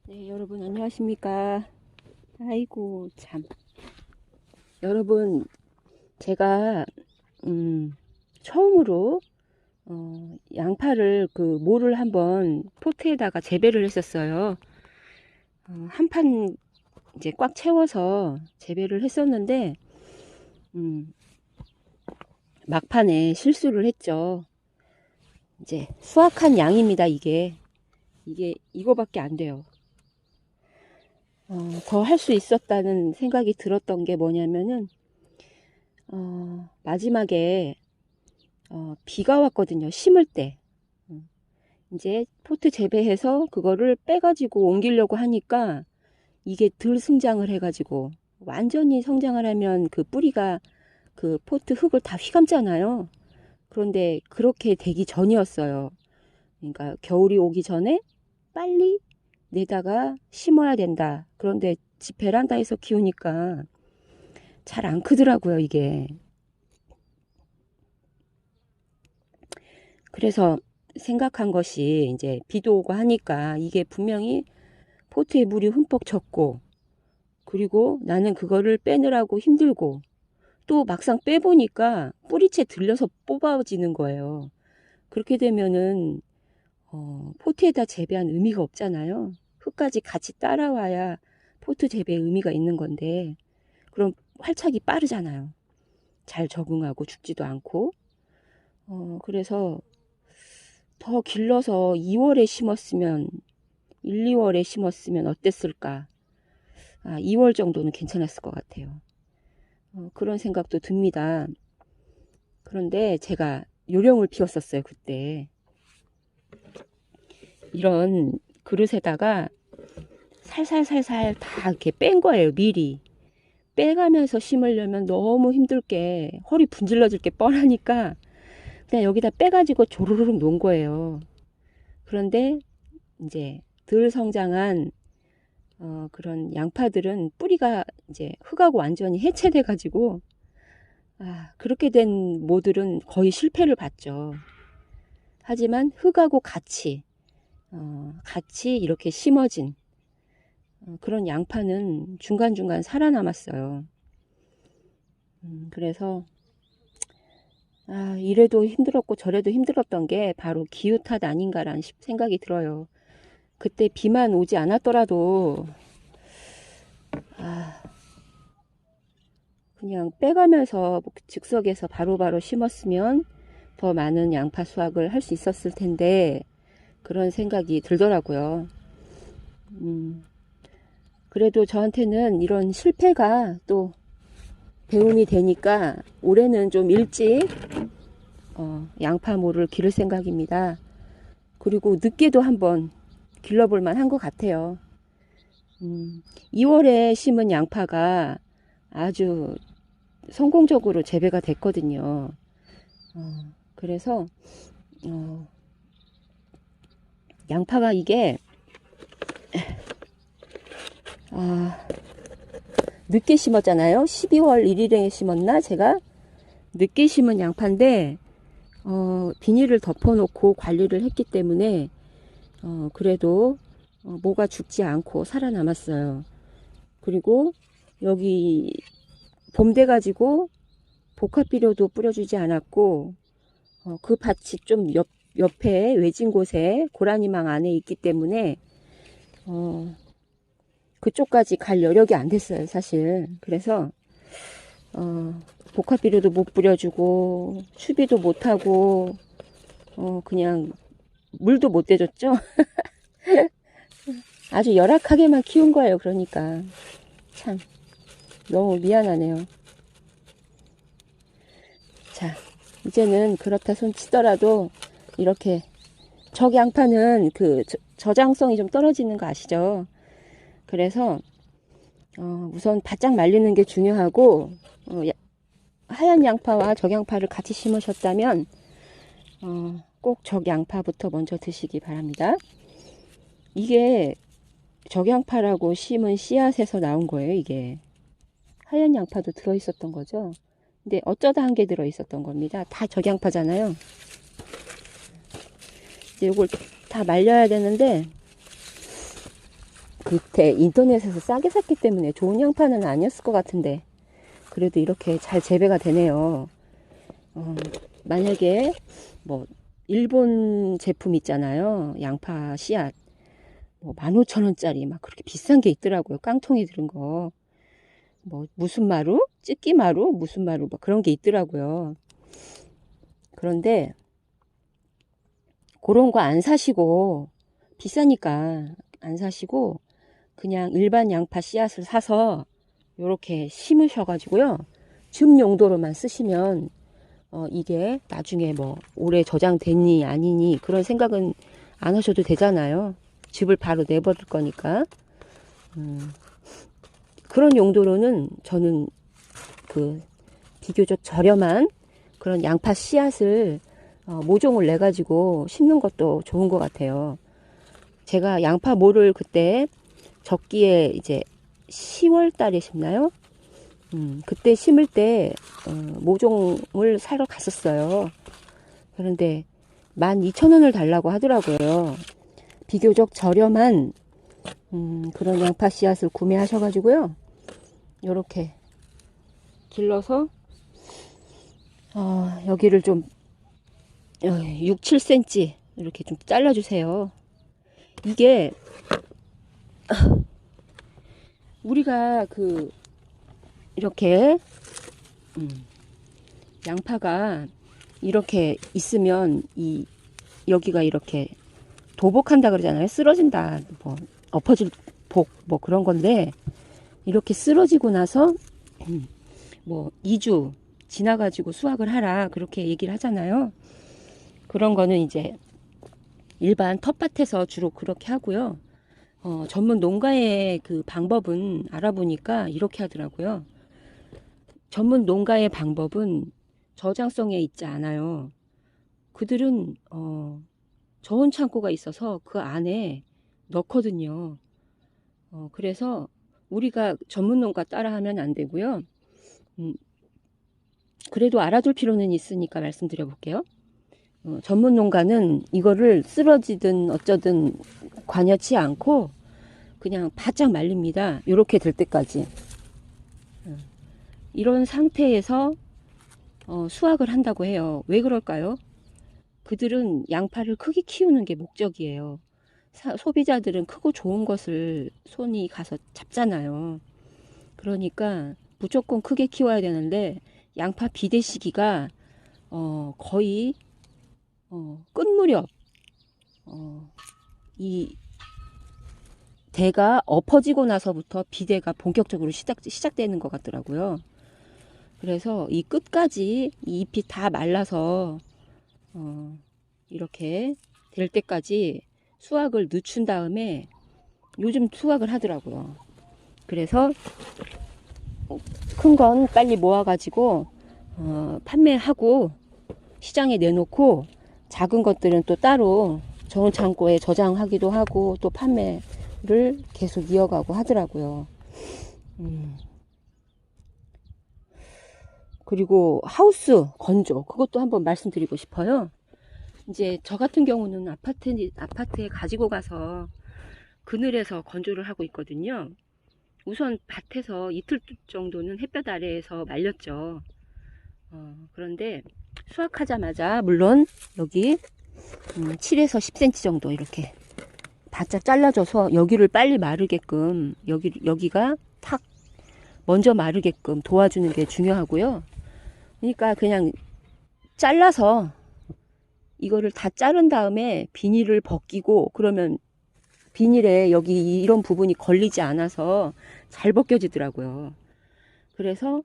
네, 여러분 안녕하십니까? 아이고 참. 여러분 제가 처음으로 양파를 그 모를 한번 포트에다가 재배를 했었어요. 한 판 이제 꽉 채워서 재배를 했었는데 음, 막판에 실수를 했죠. 이제 수확한 양입니다. 이게 이거밖에 안 돼요. 더 할 수 있었다는 생각이 들었던 게 뭐냐면은 마지막에 비가 왔거든요. 심을 때. 이제 포트 재배해서 그거를 빼가지고 옮기려고 하니까 이게 덜 성장을 해가지고 완전히 성장을 하면 그 뿌리가 그 포트 흙을 다 휘감잖아요. 그런데 그렇게 되기 전이었어요. 그러니까 겨울이 오기 전에 빨리 내다가 심어야 된다. 그런데 집 베란다에서 키우니까 잘 안 크더라고요, 이게. 그래서 생각한 것이 이제 비도 오고 하니까 이게 분명히 포트에 물이 흠뻑 젖고 그리고 나는 그거를 빼느라고 힘들고 또 막상 빼보니까 뿌리채 들려서 뽑아지는 거예요. 그렇게 되면은 포트에다 재배한 의미가 없잖아요. 흙까지 같이 따라와야 포트 재배의 의미가 있는 건데 그럼 활착이 빠르잖아요. 잘 적응하고 죽지도 않고 그래서 더 길러서 2월에 심었으면 1, 2월에 심었으면 어땠을까? 2월 정도는 괜찮았을 것 같아요. 그런 생각도 듭니다. 그런데 제가 요령을 피웠었어요, 그때. 이런 그릇에다가 살살살살 다 이렇게 뺀 거예요, 미리. 빼가면서 심으려면 너무 힘들게 허리 분질러질 게 뻔하니까 그냥 여기다 빼가지고 조르륵 놓은 거예요. 그런데 이제 덜 성장한 그런 양파들은 뿌리가 이제 흙하고 완전히 해체돼 가지고 그렇게 된 모들은 거의 실패를 봤죠. 하지만 흙하고 같이 이렇게 심어진 그런 양파는 중간중간 살아남았어요. 그래서 이래도 힘들었고 저래도 힘들었던 게 바로 기후 탓 아닌가라는 생각이 들어요. 그때 비만 오지 않았더라도 아, 그냥 빼가면서 즉석에서 바로바로 심었으면 더 많은 양파 수확을 할 수 있었을 텐데 그런 생각이 들더라고요. 음, 그래도 저한테는 이런 실패가 또 배움이 되니까 올해는 좀 일찍 양파모를 기를 생각입니다. 그리고 늦게도 한번 길러볼 만한 것 같아요. 2월에 심은 양파가 아주 성공적으로 재배가 됐거든요. 그래서 양파가 이게 늦게 심었잖아요. 12월 1일에 심었나 제가 늦게 심은 양파인데 비닐을 덮어놓고 관리를 했기 때문에 그래도 뭐가 죽지 않고 살아남았어요. 그리고 여기 봄 돼가지고 복합비료도 뿌려주지 않았고 그 밭이 좀 옆에 외진 곳에 고라니망 안에 있기 때문에 그쪽까지 갈 여력이 안 됐어요, 사실. 그래서 복합비료도 못 뿌려주고 추비도 못하고 그냥 물도 못 대줬죠. 아주 열악하게만 키운 거예요. 그러니까 참 너무 미안하네요. 자, 이제는 그렇다 손 치더라도 이렇게 적양파는 그 저장성이 좀 떨어지는 거 아시죠? 그래서 우선 바짝 말리는 게 중요하고 하얀 양파와 적양파를 같이 심으셨다면 꼭 적양파부터 먼저 드시기 바랍니다. 이게 적양파라고 심은 씨앗에서 나온 거예요. 이게 하얀 양파도 들어있었던 거죠. 근데 어쩌다 한 개 들어있었던 겁니다. 다 적양파잖아요. 이제 이걸 다 말려야 되는데 밑에 인터넷에서 싸게 샀기 때문에 좋은 양파는 아니었을 것 같은데 그래도 이렇게 잘 재배가 되네요. 만약에 뭐 일본 제품 있잖아요. 양파 씨앗 뭐 15,000원짜리 막 그렇게 비싼 게 있더라고요. 깡통이 들은 거. 뭐 무슨 마루? 찌끼 마루? 무슨 마루? 뭐 그런 게 있더라고요. 그런데 그런 거 안 사시고 비싸니까 안 사시고 그냥 일반 양파 씨앗을 사서 요렇게 심으셔가지고요. 즙 용도로만 쓰시면 이게 나중에 뭐 오래 저장됐니 아니니 그런 생각은 안 하셔도 되잖아요. 즙을 바로 내버릴 거니까. 그런 용도로는 저는 그 비교적 저렴한 그런 양파 씨앗을 모종을 내 가지고 심는 것도 좋은 것 같아요. 제가 양파 모를 그때 적기에 이제 10월 달에 심나요? 그때 심을 때 모종을 사러 갔었어요. 그런데 12,000원을 달라고 하더라고요. 비교적 저렴한 그런 양파 씨앗을 구매하셔가지고요. 요렇게 길러서 여기를 좀 6, 7cm 이렇게 좀 잘라주세요. 이게 우리가 그 이렇게 양파가 이렇게 있으면 이 여기가 이렇게 도복한다 그러잖아요. 쓰러진다, 뭐 엎어질 복, 뭐 그런 건데 이렇게 쓰러지고 나서 뭐 2주 지나가지고 수확을 하라 그렇게 얘기를 하잖아요. 그런 거는 이제 일반 텃밭에서 주로 그렇게 하고요. 전문 농가의 그 방법은 알아보니까 이렇게 하더라고요. 전문 농가의 방법은 저장성에 있지 않아요. 그들은 저온 창고가 있어서 그 안에 넣거든요. 그래서 우리가 전문 농가 따라하면 안 되고요. 그래도 알아둘 필요는 있으니까 말씀드려 볼게요. 전문 농가는 이거를 쓰러지든 어쩌든 관여치 않고 그냥 바짝 말립니다. 이렇게 될 때까지. 이런 상태에서 수확을 한다고 해요. 왜 그럴까요? 그들은 양파를 크게 키우는 게 목적이에요. 소비자들은 크고 좋은 것을 손이 가서 잡잖아요. 그러니까 무조건 크게 키워야 되는데 양파 비대 시기가 거의 끝 무렵 이 대가 엎어지고 나서부터 비대가 본격적으로 시작되는 것 같더라고요. 그래서 이 끝까지 이 잎이 다 말라서 이렇게 될 때까지 수확을 늦춘 다음에 요즘 수확을 하더라고요. 그래서 큰 건 빨리 모아가지고 판매하고 시장에 내놓고 작은 것들은 또 따로 저온 창고에 저장하기도 하고 또 판매를 계속 이어가고 하더라고요. 그리고 하우스 건조 그것도 한번 말씀드리고 싶어요. 이제 저 같은 경우는 아파트에 가지고 가서 그늘에서 건조를 하고 있거든요. 우선 밭에서 이틀 정도는 햇볕 아래에서 말렸죠. 그런데 수확하자마자 물론 여기 7에서 10cm 정도 이렇게 바짝 잘라줘서 여기를 빨리 마르게끔 여기가 탁 먼저 마르게끔 도와주는 게 중요하고요. 그러니까 그냥 잘라서 이거를 다 자른 다음에 비닐을 벗기고 그러면 비닐에 여기 이런 부분이 걸리지 않아서 잘 벗겨지더라고요. 그래서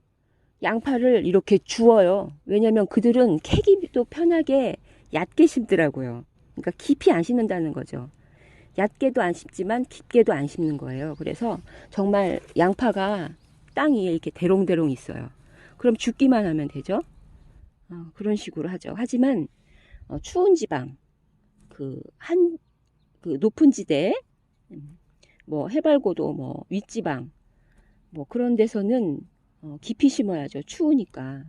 양파를 이렇게 주워요. 왜냐면 그들은 캐기도 편하게 얕게 심더라고요. 그러니까 깊이 안 심는다는 거죠. 얕게도 안 심지만 깊게도 안 심는 거예요. 그래서 정말 양파가 땅 위에 이렇게 대롱대롱 있어요. 그럼 죽기만 하면 되죠. 그런 식으로 하죠. 하지만 추운 지방, 그 높은 지대, 뭐 해발고도 뭐 윗지방, 뭐 그런 데서는 깊이 심어야죠. 추우니까.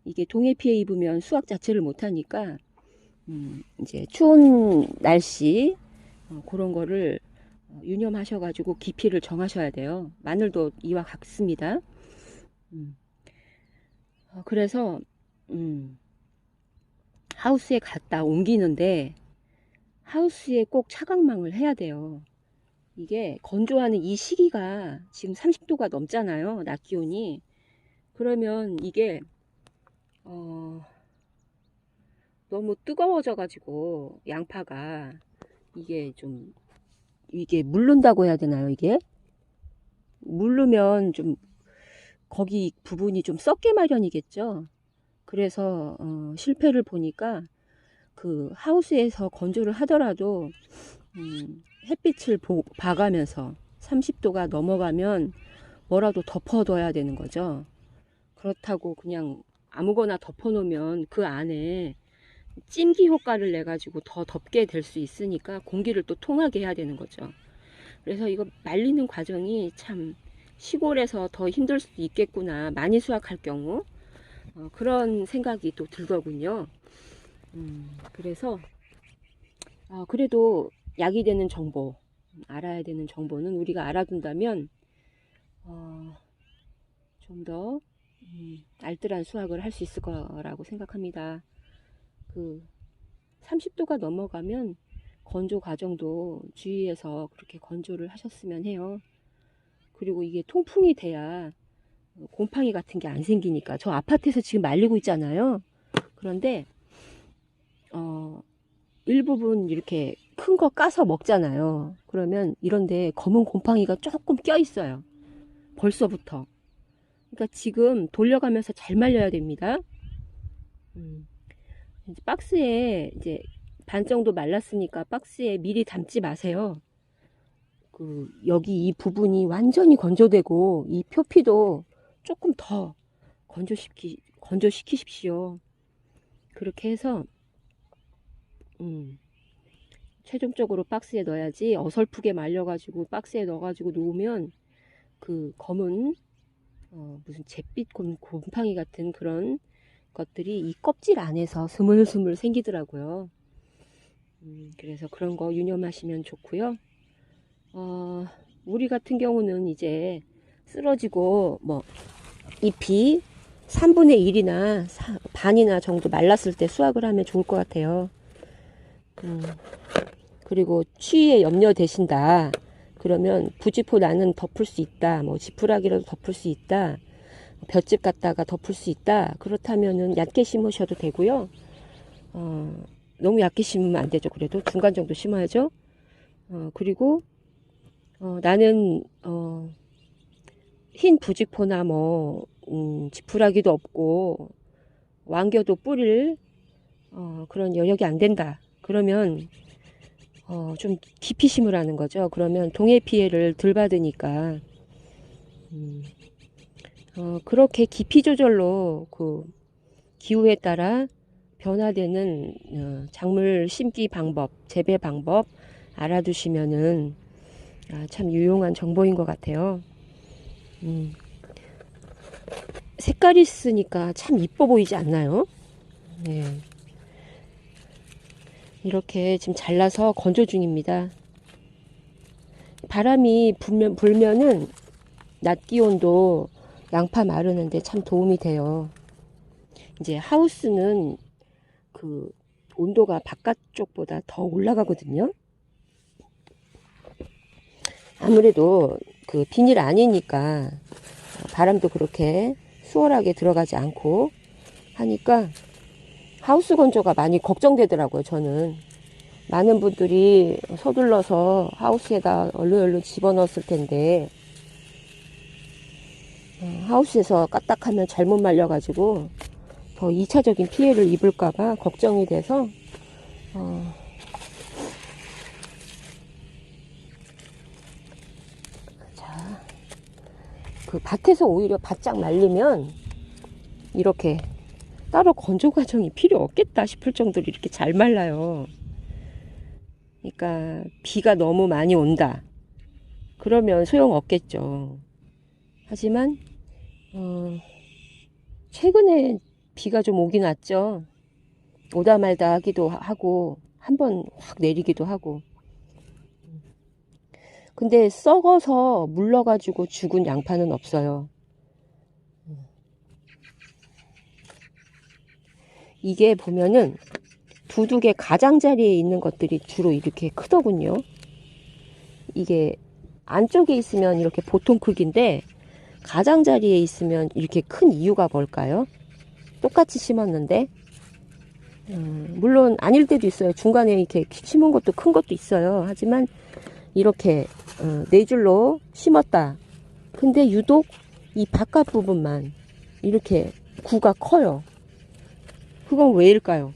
이게 동해 피해 입으면 수확 자체를 못하니까 이제 추운 날씨 그런 거를 유념하셔가지고 깊이를 정하셔야 돼요. 마늘도 이와 같습니다. 그래서 하우스에 갖다 옮기는데 하우스에 꼭 차광망을 해야 돼요. 이게 건조하는 이 시기가 지금 30도가 넘잖아요. 낮 기온이. 그러면 이게 너무 뜨거워져 가지고 양파가 이게 물른다고 해야 되나요? 이게 물르면 좀 거기 부분이 좀 썩게 마련이겠죠. 그래서 실패를 보니까 그 하우스에서 건조를 하더라도 햇빛을 봐가면서 30도가 넘어가면 뭐라도 덮어둬야 되는 거죠. 그렇다고 그냥 아무거나 덮어놓으면 그 안에 찜기 효과를 내 가지고 더 덥게 될 수 있으니까 공기를 또 통하게 해야 되는 거죠. 그래서 이거 말리는 과정이 참 시골에서 더 힘들 수도 있겠구나, 많이 수확할 경우. 그런 생각이 또 들더군요. 그래서 그래도 약이 되는 정보, 알아야 되는 정보는 우리가 알아둔다면 좀 더 알뜰한 수확을 할 수 있을 거라고 생각합니다. 그 30도가 넘어가면 건조 과정도 주의해서 그렇게 건조를 하셨으면 해요. 그리고 이게 통풍이 돼야 곰팡이 같은 게 안 생기니까. 저 아파트에서 지금 말리고 있잖아요. 그런데 일부분 이렇게 큰 거 까서 먹잖아요. 그러면 이런데 검은 곰팡이가 조금 껴 있어요. 벌써부터. 그러니까 지금 돌려가면서 잘 말려야 됩니다. 이제 박스에 이제 반 정도 말랐으니까 박스에 미리 담지 마세요. 여기 이 부분이 완전히 건조되고 이 표피도 조금 더 건조시키십시오. 그렇게 해서 최종적으로 박스에 넣어야지. 어설프게 말려가지고 박스에 넣어가지고 놓으면 그 검은 무슨 잿빛 곰팡이 같은 그런 것들이 이 껍질 안에서 스물스물 생기더라고요. 그래서 그런 거 유념하시면 좋고요. 우리 같은 경우는 이제 쓰러지고 뭐 잎이 3분의 1이나 반이나 정도 말랐을 때 수확을 하면 좋을 것 같아요. 그리고 추위에 염려되신다. 그러면 부지포 나는 덮을 수 있다. 뭐 지푸라기라도 덮을 수 있다. 볏짚 갖다가 덮을 수 있다. 그렇다면은 얕게 심으셔도 되고요. 너무 얕게 심으면 안 되죠. 그래도 중간 정도 심어야죠. 그리고 나는 흰 부직포나 뭐 지푸라기도 없고 왕겨도 뿌릴 그런 여력이 안 된다. 그러면 좀 깊이 심으라는 거죠. 그러면 동해 피해를 덜 받으니까 그렇게 깊이 조절로 그 기후에 따라 변화되는 작물 심기 방법, 재배 방법 알아두시면은 참 유용한 정보인 것 같아요. 색깔이 있으니까 참 이뻐 보이지 않나요? 네. 이렇게 지금 잘라서 건조 중입니다. 바람이 불면은 낮 기온도 양파 마르는데 참 도움이 돼요. 이제 하우스는 그 온도가 바깥쪽보다 더 올라가거든요. 아무래도 그 비닐 안이니까 바람도 그렇게 수월하게 들어가지 않고 하니까 하우스 건조가 많이 걱정되더라고요. 저는 많은 분들이 서둘러서 하우스에다 얼른 집어넣었을 텐데 하우스에서 까딱하면 잘못 말려가지고 더 2차적인 피해를 입을까봐 걱정이 돼서 자, 그 밭에서 오히려 바짝 말리면 이렇게 따로 건조 과정이 필요 없겠다 싶을 정도로 이렇게 잘 말라요. 그러니까 비가 너무 많이 온다. 그러면 소용 없겠죠. 하지만 최근에 비가 좀 오긴 왔죠. 오다 말다 하기도 하고 한번 확 내리기도 하고 근데 썩어서 물러가지고 죽은 양파는 없어요. 이게 보면은 두둑의 가장자리에 있는 것들이 주로 이렇게 크더군요. 이게 안쪽에 있으면 이렇게 보통 크기인데 가장자리에 있으면 이렇게 큰 이유가 뭘까요? 똑같이 심었는데 물론 아닐 때도 있어요. 중간에 이렇게 심은 것도 큰 것도 있어요. 하지만 이렇게 네 줄로 심었다. 근데 유독 이 바깥 부분만 이렇게 구가 커요. 그건 왜일까요?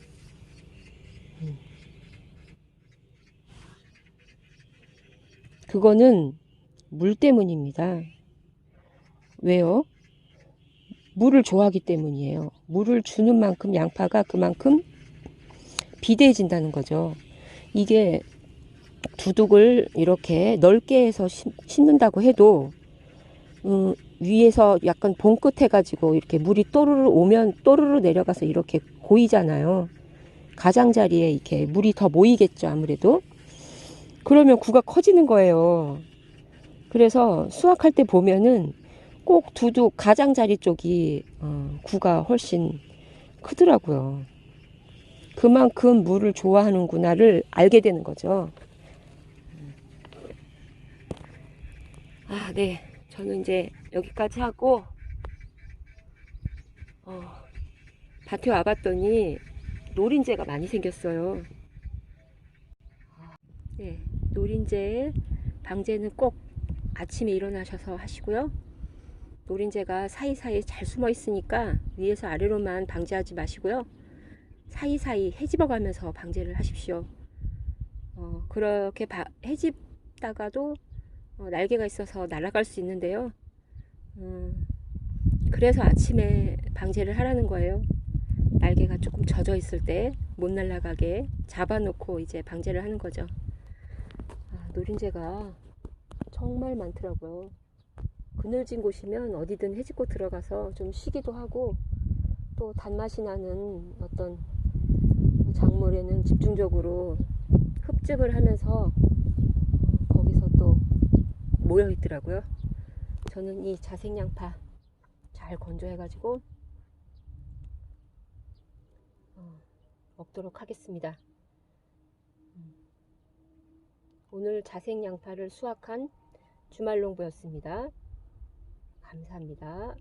그거는 물 때문입니다. 왜요? 물을 좋아하기 때문이에요. 물을 주는 만큼 양파가 그만큼 비대해진다는 거죠. 이게 두둑을 이렇게 넓게 해서 심는다고 해도 위에서 약간 봉끝 해가지고 이렇게 물이 또르르 오면 또르르 내려가서 이렇게 고이잖아요. 가장자리에 이렇게 물이 더 모이겠죠, 아무래도. 그러면 구가 커지는 거예요. 그래서 수확할 때 보면은 꼭 두둑 가장자리 쪽이 구가 훨씬 크더라고요. 그만큼 물을 좋아하는구나를 알게 되는 거죠. 아, 네. 저는 이제 여기까지 하고 어, 밭에 와봤더니 노린재가 많이 생겼어요. 네, 노린재 방제는 꼭 아침에 일어나셔서 하시고요. 노린재가 사이사이 잘 숨어 있으니까 위에서 아래로만 방제하지 마시고요. 사이사이 헤집어 가면서 방제를 하십시오. 그렇게 헤집다가도 날개가 있어서 날아갈 수 있는데요. 그래서 아침에 방제를 하라는 거예요. 날개가 조금 젖어 있을 때 못 날아가게 잡아놓고 이제 방제를 하는 거죠. 노린재가 정말 많더라고요. 그늘진 곳이면 어디든 헤집고 들어가서 좀 쉬기도 하고 또 단맛이 나는 어떤 작물에는 집중적으로 흡집을 하면서 거기서 또 모여 있더라고요. 저는 이 자색양파 잘 건조해가지고 먹도록 하겠습니다. 오늘 자색양파를 수확한 주말농부였습니다. 감사합니다.